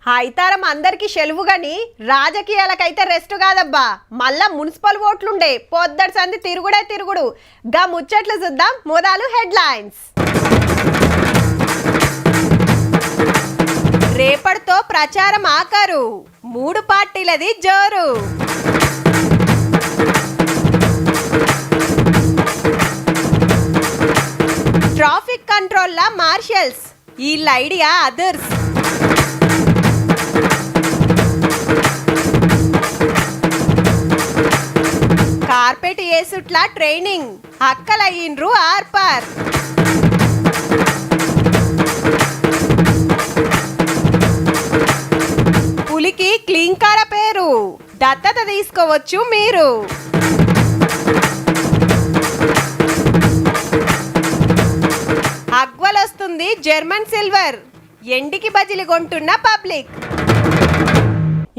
హైతారం అందరికి సెలవు గాని రాజకీయాలకైతే రెస్ట్ కాదబ్బా. మళ్ళా మున్సిపల్ ఓట్లుండే పొద్దటి సంది తిరుగుడే తిరుగుడు. గా ముచ్చట్లు చూద్దాం. మొదలు హెడ్లైన్స్. రేపటితో ప్రచారం ఆఖరు. 3 పార్టీలది జోరు. ట్రాఫిక్ కంట్రోల్ లా మార్షల్స్. వీళ్ళ ఐడియా అదర్స్. కార్పెట్ ఏసుట్ల ట్రైనింగ్. అక్కలయ్యిండ్రు ఆర్పార్. పులికి క్లీంకార పేరు. దత్తత తీసుకోవచ్చు మీరు. అగ్వలొస్తుంది జర్మన్ సిల్వర్. ఎండికి బజిలి కొంటున్న పబ్లిక్.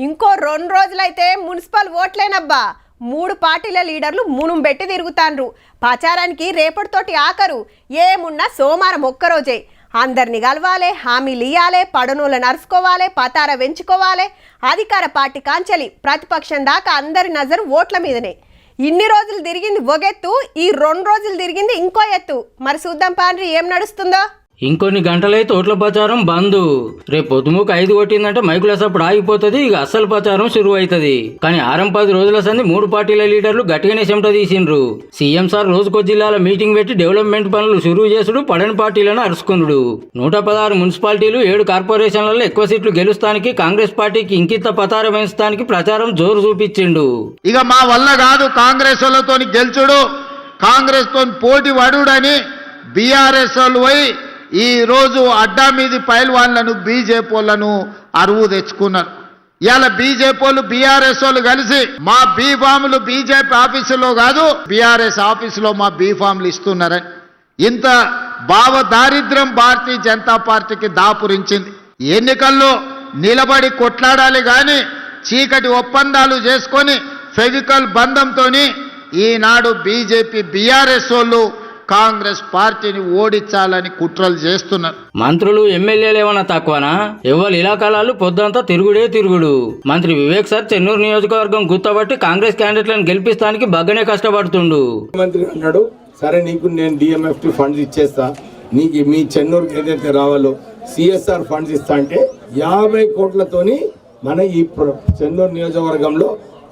ఇంకో 2 రోజులైతే మున్సిపల్ ఓట్లేనబ్బా. 3 పార్టీల లీడర్లు మునుం పెట్టి తిరుగుతాండ్రు. ప్రచారానికి రేపటితోటి ఆఖరు. ఏమున్నా సోమవారం ఒక్కరోజే. అందరిని కలవాలి, హామీలు ఇయ్యాలి, పడనోళ్ళ నరుసుకోవాలి, పతార వెంచుకోవాలి. అధికార పార్టీ కాంచలి ప్రతిపక్షం దాకా అందరి నజరు ఓట్ల మీదనే. ఇన్ని రోజులు తిరిగింది ఒగెత్తు, ఈ 2 రోజులు తిరిగింది ఇంకో ఎత్తు. మరి చూద్దాం పాండ్రి ఏం నడుస్తుందో. ఇంకొన్ని గంటలైతే ఓట్ల ప్రచారం బంద్. రేపు పొద్దుముకు 5 కొట్టిందంటే మైకుల సప్పుడు ఆగిపోతుంది. ఇక అస్సలు ప్రచారం శురువు అవుతుంది. కానీ 6-10 రోజుల సంది 3 పార్టీల లీడర్లు గట్టిగానే చెమట తీసిండ్రు. సీఎం సార్ రోజుకో జిల్లాల మీటింగ్ పెట్టి డెవలప్మెంట్ పనులు శురువు చేసుడు, పడని పార్టీలను అరుచుకున్నాడు. 116 మున్సిపాలిటీలు 7 కార్పొరేషన్లలో ఎక్కువ సీట్లు గెలుస్తానికి కాంగ్రెస్ పార్టీకి ఇంకింత పతారం వేయించడానికి ప్రచారం జోరు చూపించిండు. ఇక మా వల్ల కాదు కాంగ్రెస్ వాళ్ళతో గెలుచుడు, కాంగ్రెస్ తో పోటీ పడుడని బీఆర్ఎస్ వాళ్ళు పోయి ఈ రోజు అడ్డా మీది పైల్వాన్లను బీజేపీ వాళ్ళను అరువు తెచ్చుకున్నారు. ఇవాళ బీజేపీ వాళ్ళు బీఆర్ఎస్ వాళ్ళు కలిసి మా బీ ఫామ్లు బీజేపీ ఆఫీసులో కాదు బీఆర్ఎస్ ఆఫీసులో మా బీ ఫామ్లు ఇస్తున్నారని ఇంత భావ దారిద్ర్యం భారతీయ జనతా పార్టీకి దాపురించింది. ఎన్నికల్లో నిలబడి కొట్లాడాలి కానీ చీకటి ఒప్పందాలు చేసుకొని ఫెవికల్ బంధంతో ఈనాడు బీజేపీ బీఆర్ఎస్ వాళ్ళు కాంగ్రెస్ పార్టీని ఓడించాలని కుట్రలు చేస్తున్నారు. మంత్రులు ఎమ్మెల్యేలు ఏమన్నా తక్కువనా? ఎవరు ఇలాకాలాలు పొద్దంతా తిరుగుడే తిరుగుడు. మంత్రి వివేక్ సార్ చెన్నూరు నియోజకవర్గం గుర్తబట్టి కాంగ్రెస్ క్యాండిడేట్లను గెలిపిస్తానికి బగ్గనే కష్టపడుతుండు. మంత్రి అన్నాడు, సరే నీకు నేను డిఎంఎఫ్టి ఫండ్స్ ఇచ్చేస్తా, నీకు మీ చెన్నూరుకి ఏదైతే రావాలో సిఎస్ఆర్ ఫండ్స్ ఇస్తా అంటే 50 కోట్లతోని మన ఈ చెన్నూరు నియోజకవర్గంలో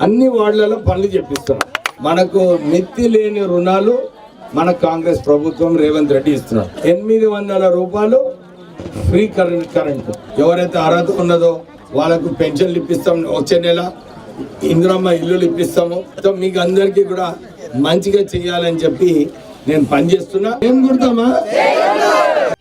అన్ని వార్డులలో పనులు చేపిస్తున్నాం. మనకు మిత్తి లేని రుణాలు మన కాంగ్రెస్ ప్రభుత్వం రేవంత్ రెడ్డి ఇస్తున్నాడు. 800 రూపాయలు ఫ్రీ కరెంట్. ఎవరైతే అర్హత ఉన్నదో వాళ్ళకు పెన్షన్లు ఇప్పిస్తాం. వచ్చే నెల ఇందిరమ్మ ఇల్లులు ఇప్పిస్తాము. మీకు అందరికీ కూడా మంచిగా చెయ్యాలని చెప్పి నేను పనిచేస్తున్నా. ఏం గుర్తామా?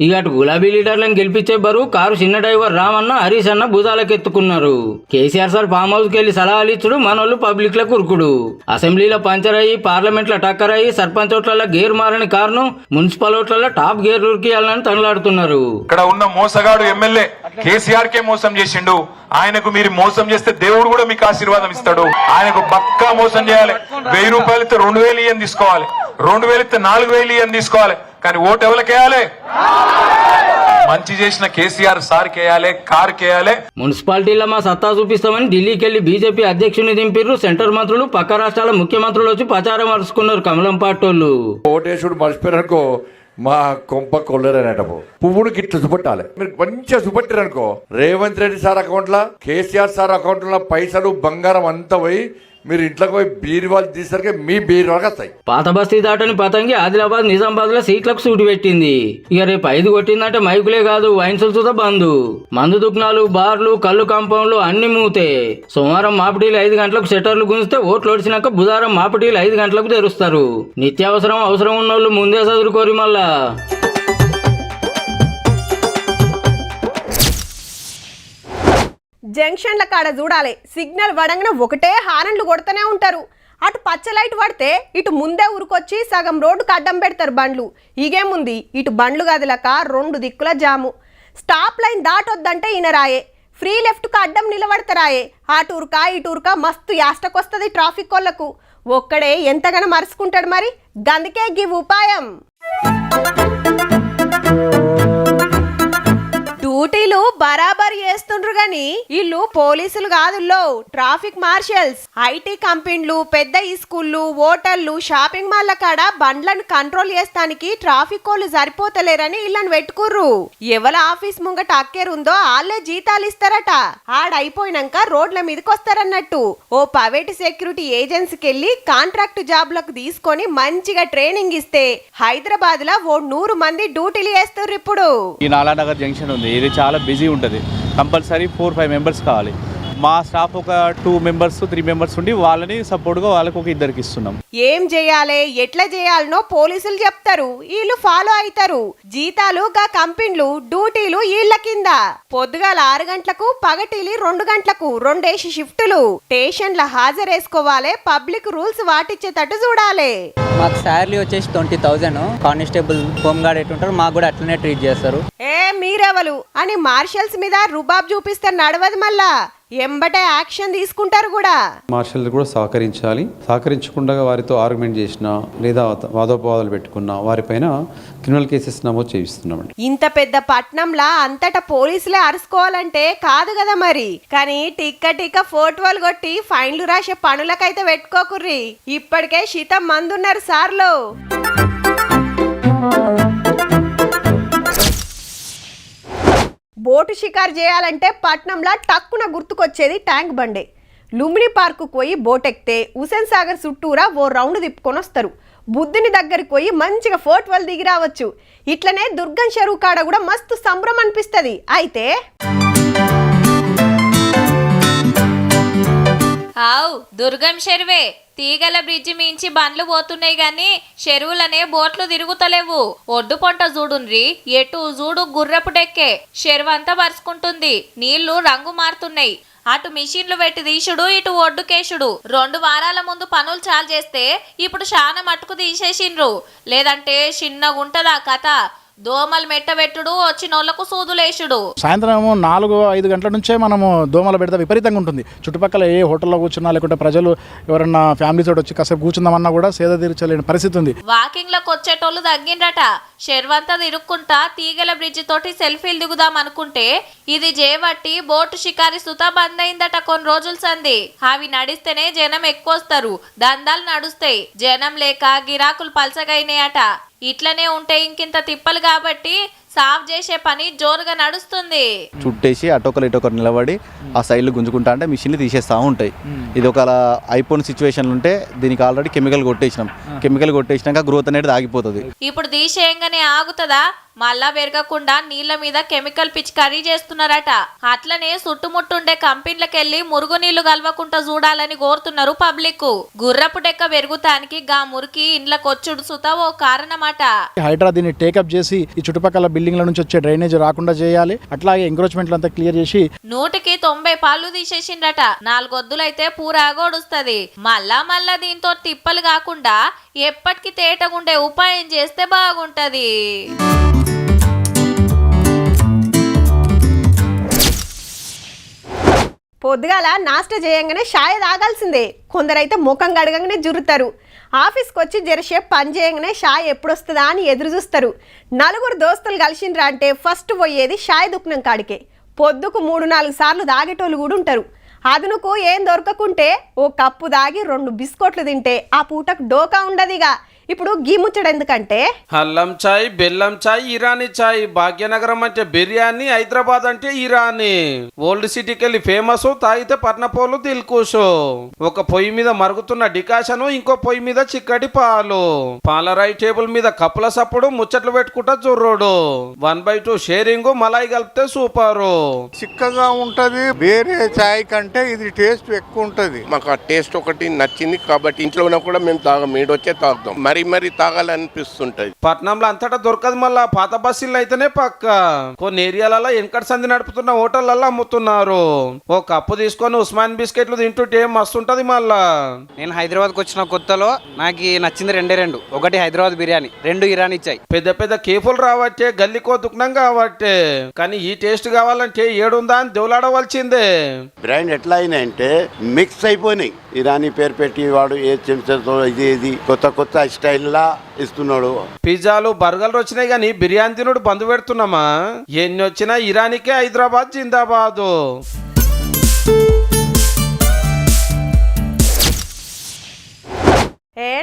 ఇక అటు గులాబీ లీడర్లను గెలిపించే బరువు కారు చిన్న డ్రైవర్ రామన్న, హరీష్ అన్న భుజాలకెత్తుకున్నారు. కేసీఆర్ సార్ ఫామ్ హౌస్ కి వెళ్లి సలహాలు ఇచ్చుడు, మనోళ్ళు పబ్లిక్ లో కురుకుడు. అసెంబ్లీలో పంచర్ అయ్యి, పార్లమెంట్ లో టక్కర్ అయ్యి, సర్పంచ్ ఓట్ల గేర్ మారని కారును మున్సిపల్ ఓట్లలో టాప్ గేర్ ఉరికియాలని తనలాడుతున్నారు. ఇక్కడ ఉన్న మోసగాడు ఎమ్మెల్యే కేసీఆర్ కే మోసం చేసిండు. ఆయనకు మీరు మోసం చేస్తే దేవుడు కూడా మీకు ఆశీర్వాదం ఇస్తాడు. ఆయనకు పక్కా మోసం చేయాలి. 1000 రూపాయలు ఇస్తే 2000 ఇయ్యని తీసుకోవాలి, 2000 ఇస్తే 4000 ఇయ్యని తీసుకోవాలి. కానీ ఓటు ఎవరికి వేయాలి? మంచి చేసిన కేసీఆర్ సార్ కేయాలి, కార్ కేయాలి. మున్సిపాలిటీలో మా సత్తా చూపిస్తామని ఢిల్లీకి వెళ్లి బీజేపీ అధ్యక్షుని దింపిర్రు. సెంటర్ మంత్రులు, పక్క రాష్ట్రాల ముఖ్యమంత్రులు వచ్చి ప్రచారం అరుచుకున్నారు. కమలం పార్టోళ్ళు ఓటేసుడు మర్చిపోయారనుకో మా కొంప కొల్లరనేటప్పుడు పువ్వుడు గిట్ల చూపెట్టాలి. మీరు మంచిగా చూపెట్టారనుకో రేవంత్ రెడ్డి సార్ అకౌంట్ లా, కేసీఆర్ సార్ అకౌంట్ లా పైసలు బంగారం అంతా పోయి మీరు ఇంట్లోకి పోయి బీరువాలు తీసరికి మీ బీరువాళ్ళకి వస్తాయి. పాత బస్తీ దాటని పతంగి ఆదిలాబాద్, నిజామాబాద్ లో సీట్లకు సూటి పెట్టింది. ఇక రేపు 5 కొట్టిందంటే మైకులే కాదు వైన్సులు చూత బంధు. మందు దుకాణాలు, బార్లు, కళ్ళు కాంపౌండ్లు అన్ని మూతే. సోమవారం మాపిటీలు 5 గంటలకు షట్టర్లు గుంజితే ఓట్లు ఒడిచినాక బుధవారం మాపిటీలు 5 గంటలకు తెరుస్తారు. నిత్యావసరం అవసరం ఉన్నోళ్ళు ముందే చదువుకోరి. మళ్ళా జంక్షన్ల కాడ చూడాలి, సిగ్నల్ వడంగానే ఒకటే హారన్లు కొడుతూనే ఉంటారు. అటు పచ్చ లైట్ పడితే ఇటు ముందే ఉరుకొచ్చి సగం రోడ్డుకు అడ్డం పెడతారు బండ్లు. ఇగేముంది, ఇటు బండ్లు గదిలక 2 దిక్కుల జాము. స్టాప్ లైన్ దాటొద్దంటే ఇనరాయే, ఫ్రీ లెఫ్ట్కు అడ్డం నిలబడతారాయే. ఆ టూర్కా ఈ టూర్కా మస్తు యాస్టకొస్తుంది ట్రాఫిక్ వాళ్ళకు. ఒక్కడే ఎంతగానో మరుచుకుంటాడు. మరి గందుకే గివ్ ఉపాయం. డ్యూటీలు బరాబర్ చేస్తుండ్రు గాని వీళ్ళు పోలీసులు కాదుల్లో ట్రాఫిక్ మార్షల్స్. ఐటీ కంపెనీలు, పెద్ద స్కూళ్ళు, హోటళ్లు, షాపింగ్ మాల్ల కాడ బండ్లను కంట్రోల్ చేస్తానికి ట్రాఫిక్ వాళ్ళు సరిపోతలేరని వీళ్ళని పెట్టుకుర్రు. ఎవల ఆఫీస్ ముంగట అక్కేరుందో వాళ్ళే జీతాలు ఇస్తారట. ఆడైపోయినాక రోడ్ల మీదకి వస్తారన్నట్టు. ఓ ప్రైవేట్ సెక్యూరిటీ ఏజెన్సీకి వెళ్లి కాంట్రాక్ట్ జాబ్లకు తీసుకొని మంచిగా ట్రైనింగ్ ఇస్తే హైదరాబాద్ లో ఓ 100 మంది డ్యూటీలు చేస్తారు. ఇప్పుడు ఈ నాలానగర్ జంక్షన్ ఉంది, ఇది చాలా బిజీ ఉంటుంది. కంపల్సరీ 4-5 మెంబర్స్ కావాలి. మా స్టాఫ్ ఒక 2 మెంబర్స్ 3 మెంబర్స్ ఉండి వాళ్ళని సపోర్ట్గా వాళ్ళకి ఒక 2 ఇస్తున్నాం. ఏం చేయాలి, ఎట్లా చేయాలనో పోలీసులు చెప్తారు, వీళ్ళు ఫాలో అవుతారు. జీతాలు గా కంపెనీలు, డ్యూటీలు వీళ్ళ కింద. పొద్దుగాల 6 గంటలకు, పగటిలి 2 గంటలకు 2 షిఫ్టులు. స్టేషన్ల హాజరేసుకోవాలి. పబ్లిక్ రూల్స్ వాటిచ్చేటట్టు చూడాలి. మాకు శాలరీ వచ్చేసి 20,000. కానిస్టేబుల్, హోమ్ గార్డ్ ఎట్టుంటారు మాకు కూడా అట్లనే ట్రీట్ చేస్తారు. మీరెవలు అని మార్షల్స్ మీద రుబాబ్ చూపిస్తారు, నడవదు. మళ్ళా ఎంబటే యాక్షన్ తీసుకుంటారు కూడా. మార్షల్ కూడా సహకరించాలి. సహకరించకుండా వారితో ఆర్గ్యుమెంట్ చేసినా లేదా వాదోపవాదాలు పెట్టుకున్నా వారిపైన క్రిమినల్ కేసెస్ నమోదు చేయిస్తున్నామండి. ఇంత పెద్ద పట్నంలా అంతటా పోలీసులే అరుసుకోవాలంటే కాదు కదా మరి. కానీ టిక్క ఫోటోలు కొట్టి ఫైన్లు రాసే పనులకైతే పెట్టుకోకుర్రి. ఇప్పటికే శీతం మందున్నారు సార్లు. బోటు షికారు చేయాలంటే పట్నంలా టక్కున గుర్తుకొచ్చేది ట్యాంక్ బండే. లుంబిని పార్కు పోయి బోట్ ఎక్కితే హుసేన్ సాగర్ చుట్టూరా ఓ రౌండ్ తిప్పుకొని వస్తారు. బుద్ధుని దగ్గరికి పోయి మంచిగా ఫోటోలు దిగి రావచ్చు. ఇట్లనే దుర్గం చెరువు కాడ కూడా మస్తు సంబరం అనిపిస్తుంది. అయితే ఆవ్ దుర్గం చెరువే, తీగల బ్రిడ్జి మించి బండ్లు పోతున్నాయి గాని చెరువులనే బోట్లు తిరుగుతలేవు. ఒడ్డు పొంట చూడుండ్రి, ఎటు చూడు గుర్రపు డెక్కే. చెరువంతా పరుచుకుంటుంది, నీళ్లు రంగు మారుతున్నాయి. అటు మిషన్లు పెట్టి తీసుడు, ఇటు ఒడ్డుకేసుడు. 2 వారాల ముందు పనులు చాలు చేస్తే ఇప్పుడు చాలా మట్టుకు తీసేసిండ్రు. లేదంటే చిన్నగుంటదా కథ. దోమలు మెట్టబెట్టుడు, వచ్చినోళ్లకు సూదులేసుడు. సాయంత్రం 4-5 గంటల నుంచే మనము దోమల బెడత విపరీతంగా ఉంటుంది. చుట్టుపక్కల ఏ హోటల్లో కూర్చున్నా లేకుంటే ప్రజలు ఎవరన్నా ఫ్యామిలీతో వచ్చి కాసేపు కూర్చుందామన్నా కూడా సేద తీర్చలేని పరిస్థితి ఉంది. వాకింగ్ లకు వచ్చేటోళ్ళు తగ్గిండ్రట. చెరువంతా తిరుక్కుంటా తీగల బ్రిడ్జి తోటి సెల్ఫీలు దిగుదాం అనుకుంటే ఇది జేవట్టి బోటు షికారి సుతా బంద్ అయిందట కొన్ని రోజుల సంది. అవి నడిస్తేనే జనం ఎక్కువ వస్తారు, దందాలు నడుస్తాయి. జనం లేక గిరాకులు పల్సగైనాయట. ఇట్లనే ఉంటే ఇంకింత తిప్పలు కాబట్టి సాఫ్ చేసే పని జోరుగా నడుస్తుంది. చుట్టేసి అటొకరు ఇటొకరు నిలబడి ఆ సైడ్లు గుంజుకుంటా అంటే మిషన్లు తీసేస్తూ ఉంటాయి. ఇది ఒక అయిపోయిన సిచ్యువేషన్లు ఉంటే దీనికి ఆల్రెడీ కెమికల్ కొట్టేసినాక గ్రోత్ అనేది ఆగిపోతుంది. ఇప్పుడు తీసేయంగానే ఆగుతుందా? మళ్ళా పెరగకుండా నీళ్ల మీద కెమికల్ పిచికారీ చేస్తున్నారట. అట్లనే చుట్టుముట్టుండే కంపెనీలకెళ్లి మురుగునీళ్లు కలవకుండా చూడాలని కోరుతున్నారు పబ్లిక్. గుర్రపు డెక్క పెరుగుతానికి గా మురికి ఇండ్లకొచ్చుడు సుతా ఓ కారణమట. హైడ్రా దీన్ని టేకప్ చేసి ఈ చుట్టుపక్కల బిల్డింగ్ల నుంచి వచ్చే డ్రైనేజ్ రాకుండా చేయాలి. అట్లాగే ఎంక్రోచ్మెంట్లు అంతా క్లియర్ చేసి 100కి 90 పాలు తీసేసిండట. 4 వద్దులైతే పూరాగోడుస్తుంది. మళ్ళా దీంతో తిప్పలు కాకుండా ఎప్పటికీ తేటగుండే ఉపాయం చేస్తే బాగుంటది. పొద్దుగాల నాస్టా చేయంగానే షాయ తాగాల్సిందే. కొందరైతే ముఖం గడగంగానే జురుతారు. ఆఫీస్కి వచ్చి జరసేపు పని చేయంగానే షాయ్ ఎప్పుడు వస్తుందా అని ఎదురు చూస్తారు. 4 దోస్తులు కలిసిండ్రా అంటే ఫస్ట్ పోయేది షాయ్ దుకాణం కాడికే. పొద్దుకు 3-4 సార్లు తాగేటోళ్ళు కూడా ఉంటారు. అదునుకు ఏం దొరకకుంటే ఓ కప్పు దాగి 2 బిస్కెట్లు తింటే ఆ పూటకు డోకా ఉండదిగా. ఇప్పుడు గీ ముచ్చడు ఎందుకంటే అల్లం చాయ్, బెల్లం చాయ్, ఇరానీ చాయ్. భాగ్యనగరం అంటే బిర్యానీ, హైదరాబాద్ అంటే ఇరానీ. ఓల్డ్ సిటీకి వెళ్ళి ఫేమస్, తాగితే పర్ణపోలు దిల్కుషు. ఒక పొయ్యి మీద మరుగుతున్న డికాషను, ఇంకో పొయ్యి మీద చిక్కటి పాలు. పాలరాయి టేబుల్ మీద కప్పుల సప్పుడు, ముచ్చట్లు పెట్టుకుంటా జుర్రోడు. 1/2 షేరింగ్, మలాయి కలిపితే సూపరు. చిక్కగా ఉంటది. వేరే చాయ్ కంటే ఇది టేస్ట్ ఎక్కువ ఉంటది. మాకు ఆ టేస్ట్ ఒకటి నచ్చింది కాబట్టి ఇంట్లో ఉన్నా కూడా మేము మీడొచ్చే తాగుతాం. మరి తాగాలనిపిస్తుంటది. పట్నంలో అంతటా దొరకదు. మళ్ళా పాత బస్సులు అయితేనే పక్క. కొన్ని ఏరియాలలో వెనకటి సంధి నడుపుతున్న హోటళ్లలో అమ్ముతున్నారు. ఓ కప్పు తీసుకొని ఉస్మాన్ బిస్కెట్లు తింటుంటే మస్తు ఉంటది. మళ్ళా నేను హైదరాబాద్కి వచ్చిన కొత్తలో నాకు నచ్చింది 2. ఒకటి హైదరాబాద్ బిర్యానీ, 2 ఇరానీ చాయ్. పెద్ద కేఫులు రావట్టే, గల్లీకో దుకాణం కావట్టే. కానీ ఈ టేస్ట్ కావాలంటే ఏడుందా అని దేవులాడవలసిందే. బ్రాండ్ ఎట్లా అయినాయంటే మిక్స్ అయిపోయినాయి. ఇరానీ పేరు పెట్టి వాడు ఏ చెంచాతో ఇది కొత్త స్టైల్లా ఇస్తున్నాడు. పిజ్జాలు బర్గర్లు వచ్చినాయి కానీ బిర్యానీ తినుడు బంద్ పెడుతున్నామా? ఎన్ని వచ్చినా ఇరానికే హైదరాబాద్ జిందాబాదు.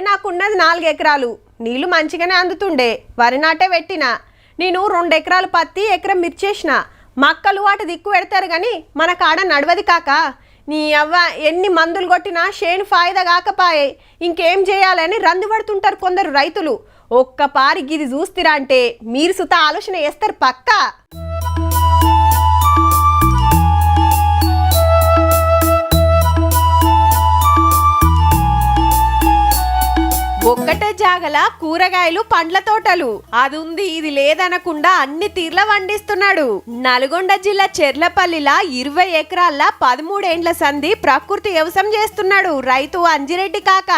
నాకున్నది 4 ఎకరాలు, నీళ్లు మంచిగానే అందుతుండే, వరి నాటే పెట్టినా. నేను 2 ఎకరాలు పత్తి, ఎకరం మిర్చేసిన. మక్కలు వాటి దిక్కు పెడతారు కానీ మన కాడ నడవది కాక. నీ అవ్వ ఎన్ని మందులు కొట్టినా షేను ఫాయిదా కాకపాయే. ఇంకేం చేయాలని రందు పడుతుంటారు కొందరు రైతులు. ఒక్క పారి గిది చూస్తురా అంటే మీరు సుత ఆలోచన చేస్తారు పక్కా. ఒక్కటే జాగల కూరగాయలు, పండ్ల తోటలు, అది ఉంది ఇది లేదనకుండా అన్ని తీర్ల వండిస్తున్నాడు. నల్గొండ జిల్లా చెర్లపల్లిలా 20 ఎకరాల 13 ఏండ్ల సంధి ప్రకృతి వ్యవసాయం చేస్తున్నాడు రైతు అంజిరెడ్డి కాక.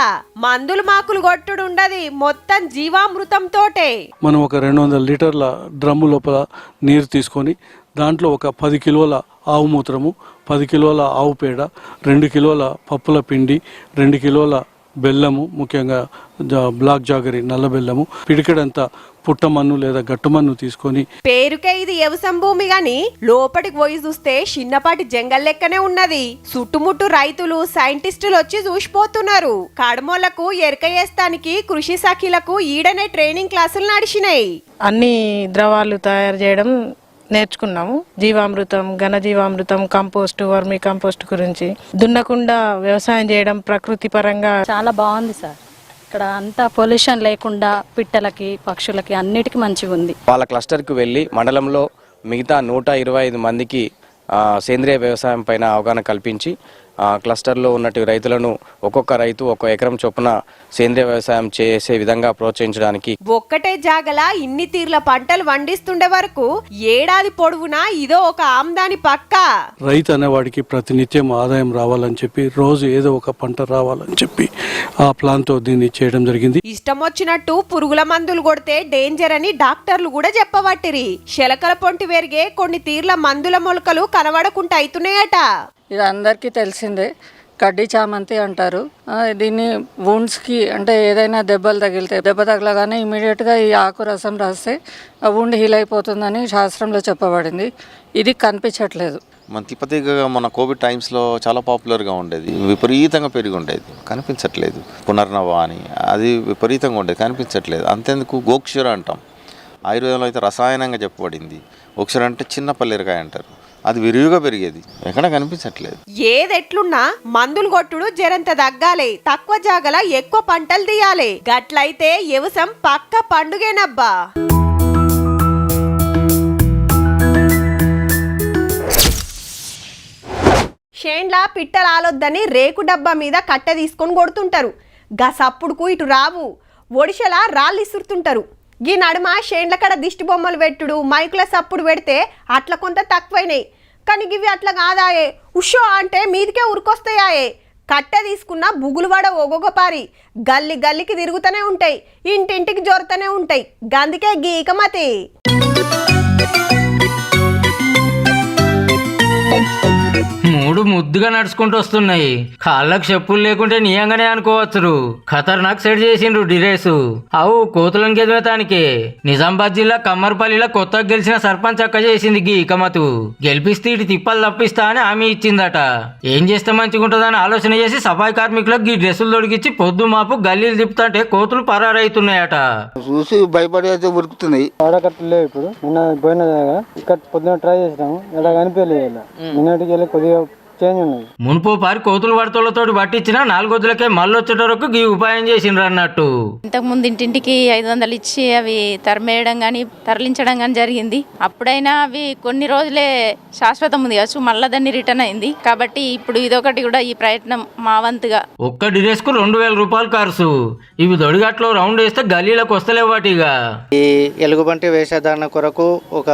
మందులు మాకులు కొట్టుడు ఉండది, మొత్తం జీవామృతం తోటే. మనం ఒక 200 లీటర్ల డ్రమ్ము లోపల నీరు తీసుకొని దాంట్లో ఒక 10 కిలోల ఆవు మూత్రము, 10 కిలోల ఆవు పేడ, 2 కిలోల పప్పుల పిండి, 2 కిలోల బెల్లము, ముఖ్యంగా బ్లాక్ జాగరి నల్ల బెల్లము, పిడికెడంతా పుట్టమన్ను లేదా గట్టుమన్ను తీసుకొని. పేరుకే ఇది వ్యవసాయం భూమి గాని లోపలికి పోయి చూస్తే చిన్నపాటి జంగల్ లెక్కనే ఉన్నది. చుట్టుముట్టు రైతులు, సైంటిస్టులు వచ్చి చూసిపోతున్నారు. కడమోళ్లకు ఎరక వేస్తానికి కృషి సఖీలకు ఈడనే ట్రైనింగ్ క్లాసులు నడిచినాయి. అన్ని ద్రవాలు తయారు చేయడం నేర్చుకున్నాము. జీవామృతం, ఘన జీవామృతం, కంపోస్ట్, వర్మీ కంపోస్ట్ గురించి, దున్నకుండా వ్యవసాయం చేయడం ప్రకృతి పరంగా చాలా బాగుంది సార్. ఇక్కడ అంతా పొల్యూషన్ లేకుండా పిట్టలకి, పక్షులకి అన్నిటికీ మంచిగా ఉంది. వాళ్ళ క్లస్టర్కి వెళ్ళి మండలంలో మిగతా 125 మందికి సేంద్రియ వ్యవసాయం పైన అవగాహన కల్పించి క్లస్టర్లో ఉన్నట్టు రైతులను ఒక్కొక్క రైతు 1 ఎకరం చొప్పున సేంద్రియ వ్యవసాయం చేసే విధంగా ప్రోత్సహించడానికి. ఒక్కటే జాగల ఇన్ని తీర్ల పంటలు వండిస్తుండే వరకు ఏడాది పొడవునా ఇదో ఒక ఆమ్దాని పక్కా. రైతు అనేవాడికి ప్రతినిత్యం ఆదాయం రావాలని చెప్పి, రోజు ఏదో ఒక పంట రావాలని చెప్పి ఆ ప్లాన్తో దీన్ని చేయడం జరిగింది. ఇష్టం వచ్చినట్టు పురుగుల మందులు కొడితే డేంజర్ అని డాక్టర్లు కూడా చెప్పబట్టిరి. శలకల పొంటి పెరిగే కొన్ని తీర్ల మందుల మొలకలు కనబడకుండా అవుతున్నాయట. ఇది అందరికీ తెలిసిందే. కడ్డీ చామంతి అంటారు దీన్ని. వూండ్స్కి అంటే ఏదైనా దెబ్బలు తగిలితే, దెబ్బ తగలగానే ఇమీడియట్గా ఈ ఆకు రసం రాస్తే ఆ వూండ్ హీల్ అయిపోతుందని శాస్త్రంలో చెప్పబడింది. ఇది కనిపించట్లేదు. మన తిప్పతిగా మన కోవిడ్ టైమ్స్లో చాలా పాపులర్గా ఉండేది, విపరీతంగా పెరిగి ఉండేది, కనిపించట్లేదు. పునర్నవ అని అది విపరీతంగా ఉండేది, కనిపించట్లేదు. అంతేందుకు గోక్షుర అంటాం, ఆయుర్వేదంలో అయితే రసాయనంగా చెప్పబడింది. గోక్షుర అంటే చిన్న పల్లెరకాయ అంటారు, అది విరివిగా పెరిగేది, ఎక్కడ కనిపించట్లేదు. ఏదెట్లున్నా మందులు కొట్టుడు జరంత తగ్గాలి, తక్కువ జాగల ఎక్కువ పంటలు తీయాలి. గట్లయితే వ్యవసాయం పక్క పండుగేనబ్బా. షేండ్లా పిట్టలు ఆలొద్దని రేకు డబ్బా మీద కట్టె తీసుకొని కొడుతుంటారు. గసప్పుడుకు ఇటు రావు, ఒడిశలా రాళ్ళు ఇసురుతుంటారు. ఈ నడుమ షేండ్ల కడ దిష్టి బొమ్మలు పెట్టుడు, మైకుల సప్పుడు పెడితే అట్లా కొంత తక్కువైనాయి. కానీ ఇవి అట్లా కాదాయే, ఉషో అంటే మీదికే ఉరికొస్తాయాయే. కట్టె తీసుకున్న బుగులు పడ ఒగొగపారి గల్లి గల్లికి తిరుగుతూనే ఉంటాయి, ఇంటింటికి జోరుతూనే ఉంటాయి. గందుకే గీకమతి. మూడు ముద్దుగా నడుచుకుంటూ వస్తున్నాయి. కాళ్ళకు చెప్పులు లేకుంటే నియంగానే అనుకోవచ్చు. ఖతర్నాక్ సెట్ చేసిండ్రు డిరేసు. అవు కోతులను గెలిమేతానికి నిజామాబాద్ జిల్లా కమ్మర్పల్లిలో కొత్తగా గెలిచిన సర్పంచ్ అక్క చేసింది గీ ఇకమతు. గెలిపిస్తే ఇటు తిప్పలు తప్పిస్తా అని హామీ ఇచ్చిందట. ఏం చేస్తే మంచిగుంటుందని ఆలోచన చేసి సఫాయి కార్మికులకు ఈ డ్రెస్సులు తొడిగించి పొద్దు మాపు గల్లీలు తిప్పుతుంటే కోతులు పరారైతున్నాయట. చూసి భయపడి అయితే ఉరుకుతున్నాయి. ఆడకట్టలే ఇప్పుడు నిన్న పోయిన ఇక్కడ పొద్దున ట్రై చేసినాము, ఇలా కనిపించలేదు. నిన్నటికి వెళ్ళి కొద్దిగా చేంజ్ ఉన్నది. మున్పు పారి కోతులు పడతలతో పట్టించిన 4 రోజులకే మళ్ళొచ్చేటరకు ఈ ఉపాయం చేసిండ్రు అన్నట్టు. ఇంతకు ముందు ఇంటింటికి 500 ఇచ్చి అవి తరిమేయడం కానీ తరలించడం కానీ జరిగింది. అప్పుడైనా అవి కొన్ని రోజులే శాశ్వతం ఉంది కావచ్చు, మళ్ళీ దాన్ని రిటర్న్ అయింది. కాబట్టి ఇప్పుడు ఇదొకటి కూడా ఈ ప్రయత్నం మా వంతుగా. ఒక్క డిరెస్ కు 2000 రూపాయలు ఖర్చు. ఇవి దొడిగట్లో రౌండ్ వేస్తే గల్లీలకు వస్తలేవాటిగా. ఈ ఎలుగుబంటి వేషధారణ కొరకు ఒక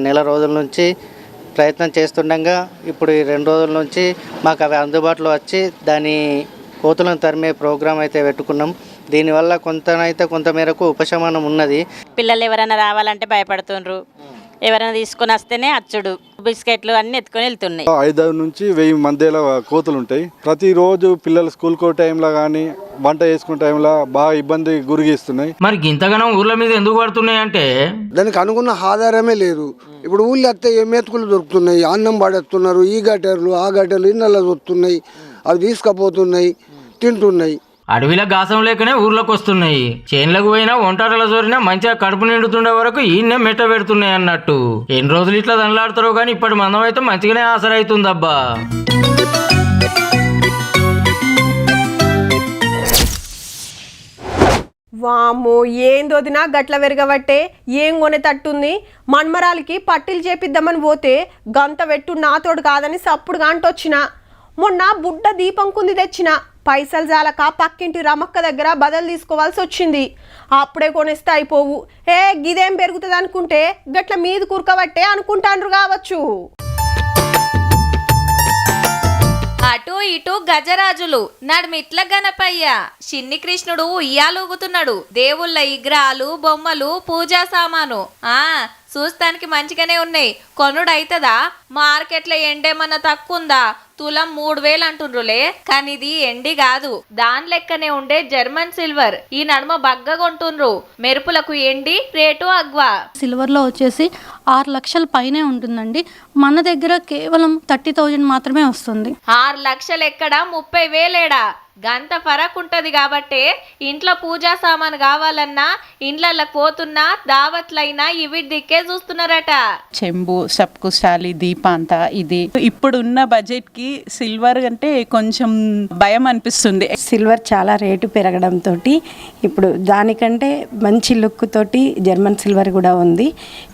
నెల రోజుల నుంచి ప్రయత్నం చేస్తుండగా ఇప్పుడు ఈ 2 రోజుల నుంచి మాకు అవి అందుబాటులో వచ్చి దాని కోతులను తరిమే ప్రోగ్రాం అయితే పెట్టుకున్నాం. దీనివల్ల కొంత మేరకు ఉపశమనం ఉన్నది. పిల్లలు ఎవరైనా రావాలంటే భయపడుతుండ్రు, ఎవరైనా తీసుకొని వస్తేనే అచ్చుడు బిస్కెట్లు అన్ని ఎత్తుకొని వెళ్తున్నాయి. 5 నుంచి 1000 మధ్యలో కోతులు ఉంటాయి. ప్రతిరోజు పిల్లలు స్కూల్కో టైంలో కానీ వంట చేసుకునే టైంలో బాగా ఇబ్బంది గురిగిస్తున్నాయి. మరి ఇంతగానో ఊర్ల మీద ఎందుకు పడుతున్నాయి అంటే దానికి అనుకున్న ఆధారమే లేదు. ఇప్పుడు ఊళ్ళో వస్తే మెతుకులు దొరుకుతున్నాయి, అన్నం పడేస్తున్నారు, ఈ గట్టెర్లు ఆ గట్టెర్లు ఇళ్ళల్లో దొరుకుతున్నాయి, అవి తీసుకుపోతున్నాయి, తింటున్నాయి. అడవిలో గాసం లేకనే ఊర్లోకి వస్తున్నాయి. చేన్లకు పోయినా ఒంటారల జోరినా మంచిగా కడుపు నిండుతుండే వరకు ఈయన్నే మెట్ట పెడుతున్నాయి అన్నట్టు. ఎన్ని రోజులు ఇట్లా దండలాడుతారో కానీ ఇప్పటి మందం అయితే మంచిగానే ఆసరైతుందబ్బా. వామ్మో ఏందోదినా గట్ల వెరగబట్టే ఏం కొనేటట్టుంది. మన్మరాలకి పట్టీలు చేపిద్దామని పోతే గంత వెట్టు నాతోడు కాదని సప్పుడు గాంటొచ్చిన. మొన్న బుడ్డ దీపం కుంది తెచ్చిన, పైసలు జాలక పక్కింటి రమక్క దగ్గర బదలు తీసుకోవాల్సి వచ్చింది. అప్పుడే కొనేస్తే అయిపోవు. గిదేం పెరుగుతుంది అనుకుంటే గట్ల మీద కూరకబట్టే అనుకుంటాండ్రు కావచ్చు. అటు ఇటు గజరాజులు, నడుమిట్ల గణపయ్య, చిన్ని కృష్ణుడు ఉయ్యాలూగుతున్నాడు. దేవుళ్ళ విగ్రహాలు, బొమ్మలు, పూజా సామాను చూస్తానికి మంచిగానే ఉన్నాయి. కొనుడైతదా? మార్కెట్లో ఎండేమన్నా తక్కువ ఉందా? తులం 3000 అంటుండ్రులే, కానీ ఇది ఎండి కాదు, దాని లెక్కనే ఉండే జర్మన్ సిల్వర్. ఈ నడుమ బగ్గ కొంటుండ్రు. మెరుపులకు ఎండి రేటు అగ్వా. సిల్వర్ లో వచ్చేసి 6 లక్షల పైనే ఉంటుందండి. మన దగ్గర కేవలం 30,000 మాత్రమే వస్తుంది. 6 లక్షలు ఎక్కడ, 30,000 ఏడా? గంత ఫరక్ ఉంటది. కాబట్టి ఇంట్లో పూజా సామాను కావాలన్నా ఇండ్లకి పోతున్నా దావత్లైనా ఇవి దిక్కే చూస్తున్నారట. చెంబు, సబ్కు స్టాలి, దీపాంత ఇది ఇప్పుడు ఉన్న బడ్జెట్ కి సిల్వర్ అంటే కొంచెం భయం అనిపిస్తుంది. సిల్వర్ చాలా రేటు పెరగడంతో ఇప్పుడు దానికంటే మంచి లుక్ తోటి జర్మన్ సిల్వర్ కూడా ఉంది.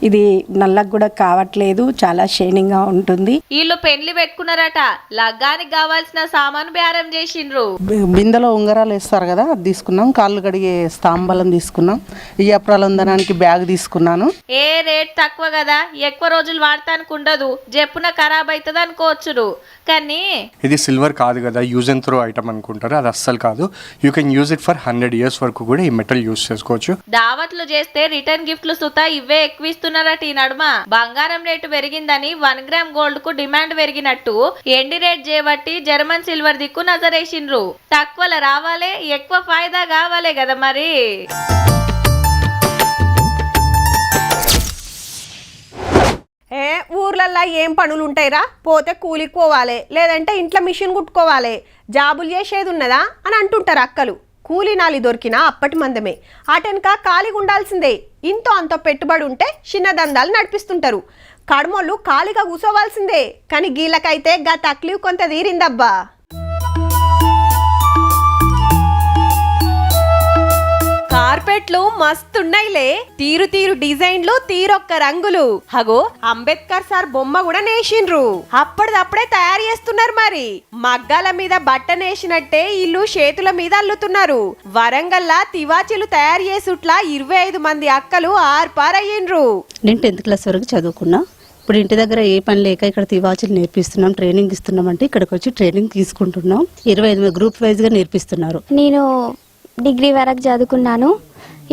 ఇది నల్లగా కూడా కావట్లేదు, చాలా షైనింగ్ గా ఉంటుంది. వీళ్ళు పెళ్లి పెట్టుకున్నారట, లగ్గానికి కావాల్సిన సామాను బేరం చేసిండ్రు. బిందెలో ఉంగరాలు వేస్తారు కదా, అది తీసుకున్నాం. కాళ్ళు కడిగే స్తాంబలం తీసుకున్నాం. ఈ అప్రాలందనానికి బ్యాగ్ తీసుకున్నాను. ఏ రేట్ తక్కువ కదా, ఎక్కువ రోజులు వాడటానికి ఉండదు, జప్పున ఖరాబ్ అవుతుంది అనుకోవచ్చు. కానీ ఇది సిల్వర్ కాదు కదా, యూజ్ అండ్ త్రో ఐటమ్ అనుకుంటారు, అది అస్సలు కాదు. You can use it for 100 years వరకు కూడా ఈ మెటల్ యూజ్ చేసుకోవచ్చు. దావత్లు చేస్తే రిటర్న్ గిఫ్ట్లు సుతా ఇవే ఎక్కువ ఇస్తున్నారట. ఈ నడుమ బంగారం రేటు పెరిగిందని 1 గ్రామ్ గోల్డ్ కు డిమాండ్ పెరిగినట్టు ఎండి రేట్ చేయబట్టి జర్మన్ సిల్వర్ దిక్కు నజరేసిండ్రు. తక్కువలో రావాలే, ఎక్కువ ఫాయిదా కావాలే కదా మరి. ఊర్లల్లో ఏం పనులు ఉంటాయిరా? పోతే కూలికి పోవాలి, లేదంటే ఇంట్లో మిషన్ కుట్టుకోవాలి, జాబులు చేసేది ఉన్నదా అని అంటుంటారు అక్కలు. కూలీ నాలి దొరికినా అప్పటి మందమే. అటెనక ఖాళీగా ఉండాల్సిందే. ఇంతో అంత పెట్టుబడి ఉంటే చిన్న దందాలు నడిపిస్తుంటారు. కడమోళ్ళు ఖాళీగా కూసోవాల్సిందే. కానీ గీళ్ళకైతే గా తక్లీఫ్ కొంత తీరిందబ్బా. కార్పెట్లు మస్తున్నాయిలే, తీరు తీరు డిజైన్లు, తీరొక్క రంగులు. హగో అంబేద్కర్ సార్ బొమ్మ కూడా నేసిండ్రు. అప్పటిదప్పుడే తయారు చేస్తున్నారు. మరి మగ్గాల మీద బట్ట నేసినట్టే ఇల్లు చేతుల మీద అల్లుతున్నారు. వరంగల్లా తివాచీలు తయారు చేసుట్లా 25 మంది అక్కలు ఆర్పారయ్యిండ్రు. నేను 10th క్లాస్ వరకు చదువుకున్నా. ఇప్పుడు ఇంటి దగ్గర ఏ పని లేక ఇక్కడ తివాచీలు నేర్పిస్తున్నాం, ట్రైనింగ్ ఇస్తున్నాం. అంటే ఇక్కడికి వచ్చి ట్రైనింగ్ తీసుకుంటున్నాం. 25 గ్రూప్ వైజ్ గా నేర్పిస్తున్నారు. నేను డిగ్రీ వరకు చదువుకున్నాను.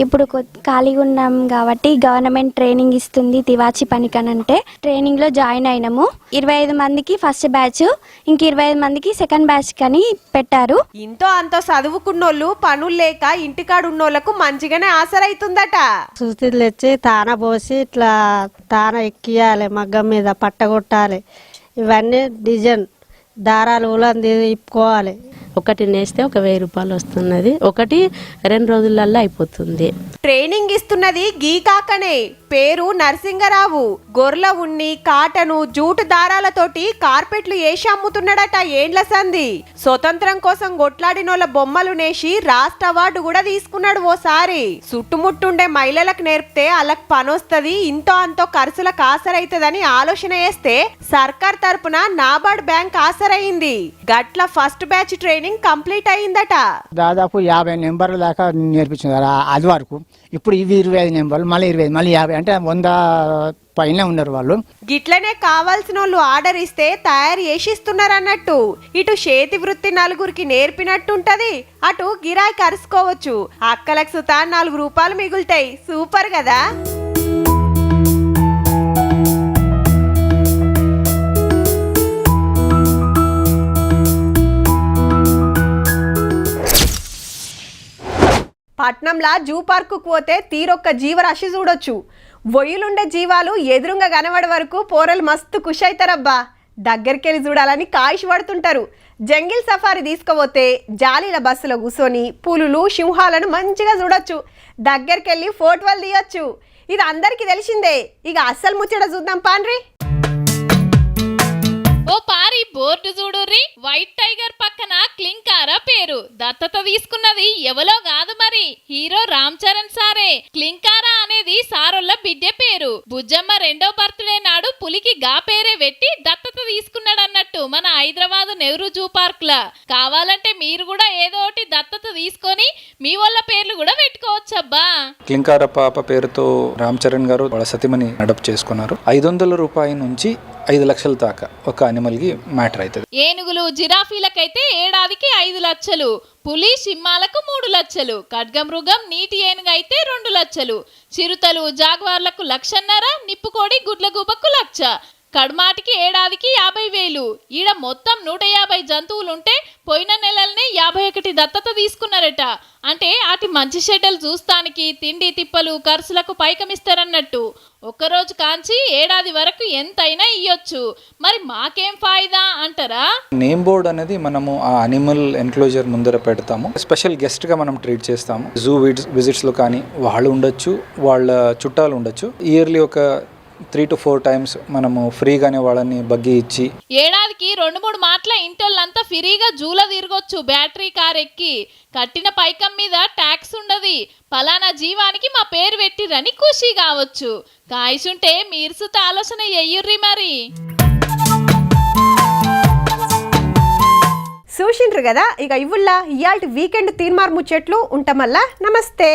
ఇప్పుడు ఖాళీగా ఉన్నాం కాబట్టి గవర్నమెంట్ ట్రైనింగ్ ఇస్తుంది తివాచి పనికనంటే ట్రైనింగ్లో జాయిన్ అయినాము. 25 మందికి ఫస్ట్ బ్యాచ్, ఇంక 25 మందికి సెకండ్ బ్యాచ్ కని పెట్టారు. ఇంతో అంతో చదువుకున్నోళ్ళు పనులు లేక ఇంటికాడు ఉన్నోళ్లకు మంచిగానే ఆసరైతుందట. సూచనలు తెచ్చి తాన పోసి ఇట్లా తాన ఎక్కియాలి, మగ్గం మీద పట్టగొట్టాలి. ఇవన్నీ డిజైన్ దారాలు ఉలంది ఇప్పుకోవాలి. ఒకటి నేస్తే ఒక 1000 రూపాయలు వస్తున్నది. ఒకటి 2 రోజులల్లో అయిపోతుంది. ట్రైనింగ్ ఇస్తున్నది గీ కాకనే, పేరు నరసింగరావు. గొర్రెల ఉన్ని, కాటను, జూటు దారాలతోటి కార్పెట్లు వేసి అమ్ముతున్నాడట. ఏండ్ల సంది స్వతంత్రం కోసం కొట్లాడినోళ్ళ బొమ్మలు నేసి రాష్ట్ర అవార్డు కూడా తీసుకున్నాడు ఓసారి. చుట్టుముట్టుండే మహిళలకు నేర్పితే వాళ్ళకి పనొస్తుంది, ఇంతో అంతో ఖర్చులకు ఆసరైతుందని ఆలోచన చేస్తే సర్కార్ తరపున నాబార్డ్ బ్యాంక్ ఆసరైంది. గట్ల ఫస్ట్ బ్యాచ్ ట్రైనింగ్ కంప్లీట్ అయిందట. దాదాపు 50 నెంబర్ల దాకా నేర్పించింది అది వరకు. ఇప్పుడు ఇవి 25 నెంబర్లు, మళ్ళీ 25, మళ్ళీ 50, అంటే 100 పైన ఉన్నారు వాళ్ళు. గిట్లనే కావాల్సిన వాళ్ళు ఆర్డర్ ఇస్తే తయారు చేసిస్తున్నారు అన్నట్టు. ఇటు చేతి వృత్తి నలుగురికి నేర్పినట్టుంటది, అటు గిరాయి కరుసుకోవచ్చు. అక్కలకు సుతా 4 రూపాయలు మిగులుతాయి. సూపర్ కదా. పట్నంలా జూ పార్కుకు పోతే తీరొక్క జీవరాశి చూడొచ్చు. వొయ్యులుండే జీవాలు ఎదురుగా కనబడే వరకు పోరలు మస్తు ఖుషి అవుతారబ్బా. దగ్గరికెళ్ళి చూడాలని కాయిష్ పడుతుంటారు. జంగిల్ సఫారీ తీసుకుపోతే జాలీల బస్సులో కూర్చొని పులులు సింహాలను మంచిగా చూడొచ్చు. దగ్గరికెళ్ళి ఫోటోలు తీయొచ్చు. ఇది అందరికీ తెలిసిందే. ఇక అస్సలు ముచ్చట చూద్దాం పాన్రి. ఓ పారి బోర్డు చూడుర్రి, వైట్ టైగర్ పక్కన క్లింకారా పేరు. దత్తత తీసుకున్నది ఎవలో కాదు మరి, హీరో రామ్ చరణ్ సారే. క్లింకారా అనేది సారోళ్ళ బిడ్డ పేరు. బుజ్జమ్మ 2వ బర్త్డే నాడు పులికి గా పేరే పెట్టి దత్తత తీసుకున్నాడు అన్నట్టు మన హైదరాబాద్ నెహ్రూ జూ పార్క్ లా. కావాలంటే మీరు కూడా ఏదో ఒకటి దత్తత తీసుకొని మీ వాళ్ళ పేర్లు కూడా పెట్టుకోవచ్చబ్బా. క్లింకార పాప పేరుతో రామ్ చరణ్ గారు వాళ్ళ సతిమని అడాప్ట్ చేసుకున్నారు. 500 రూపాయల నుంచి 5 లక్షల దాకా ఒక అనిమల్ కి మ్యాటర్ అవుతుంది. ఏనుగులు జిరాఫీలకైతే ఏడాదికి 5 లక్షలు, పులి సింహాలకు 3 లక్షలు, ఖడ్గమృగం నీటి ఏనుగు అయితే 2 లక్షలు, చిరుతలు జాగ్వార్లకు 1,50,000, నిప్పుకోడి గుడ్లగూబకు 1,00,000, కడ్మాటికి ఏడాదికి 50,000. ఈడ మొత్తం 150 జంతువులుంటే పోయిన నెలలనే 51 దత్తత తీసుకున్నారట. అంటే అటు మంచి షెడ్యూల్ చూస్తానికి తిండి తిప్పలు ఖర్చులకు పైకమిస్తారన్నట్టు. ఒక్కరోజు కాంచి ఏడాది వరకు ఎంతైనా ఇయ్యొచ్చు. మరి మాకేం ఫాయిదా అంటారా? నేమ్ బోర్డ్ అనేది మనము ఆ అనిమల్ ఎన్క్లోజర్ ముందర పెడతాము. స్పెషల్ గెస్ట్ గా మనం ట్రీట్ చేస్తాము. జూ విజిట్స్ లో కానీ వాళ్ళు ఉండొచ్చు, వాళ్ళ చుట్టాలు ఉండొచ్చు. ఇయర్లీ ఒక 3 to 4 times మనము ఫ్రీగానే వాళ్ళని బగ్గి ఇచ్చి ఏడాదికి 2-3 మాటల ఇంటోళ్ళంతా ఫ్రీగా జూల తిరగొచ్చు బ్యాటరీ కార్ ఎక్కి. కట్టిన పైకం మీద ట్యాక్స్ ఉండదు. పలానా జీవానికి మా పేరు పెట్టిరని ఖుషి కావచ్చు. కాయిసుంటే మీరు సుత ఆలోచన ఎయ్యుర్రి మరి. చూసిండ్రు కదా. ఇక ఇవుల్లా ఇయాల్టి వీకెండ్ తీర్మార్ ముచ్చట్లు ఉంటామల్లా. నమస్తే.